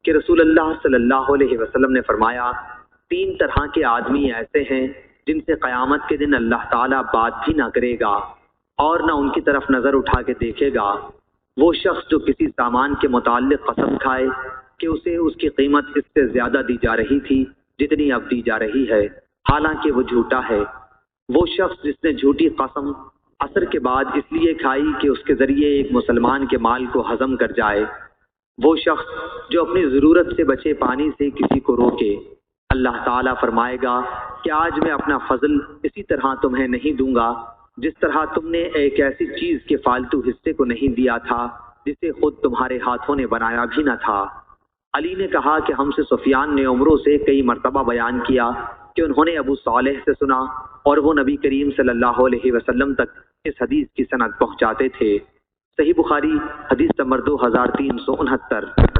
کہ رسول اللہ صلی اللہ علیہ وسلم نے فرمایا 3 طرح کے آدمی ایسے ہیں جن سے قیامت کے دن اللہ تعالیٰ بات بھی نہ کرے گا اور نہ ان کی طرف نظر اٹھا کے دیکھے گا۔ وہ شخص جو کسی سامان کے متعلق قسم کھائے کہ اسے اس کی قیمت اس سے زیادہ دی جا رہی تھی جتنی اب دی جا رہی ہے، حالانکہ وہ جھوٹا ہے۔ وہ شخص جس نے جھوٹی قسم عصر کے بعد اس لیے کھائی کہ اس کے ذریعے ایک مسلمان کے مال کو ہضم کر جائے۔ وہ شخص جو اپنی ضرورت سے بچے پانی سے کسی کو روکے۔ اللہ تعالیٰ فرمائے گا کہ آج میں اپنا فضل اسی طرح تمہیں نہیں دوں گا جس طرح تم نے ایک ایسی چیز کے فالتو حصے کو نہیں دیا تھا جسے خود تمہارے ہاتھوں نے بنایا بھی نہ تھا۔ علی نے کہا کہ ہم سے سفیان نے عمروں سے کئی مرتبہ بیان کیا کہ انہوں نے ابو صالح سے سنا اور وہ نبی کریم صلی اللہ علیہ وسلم تک اس حدیث کی سند پہنچاتے تھے۔ صحیح بخاری حدیث نمبر 2369۔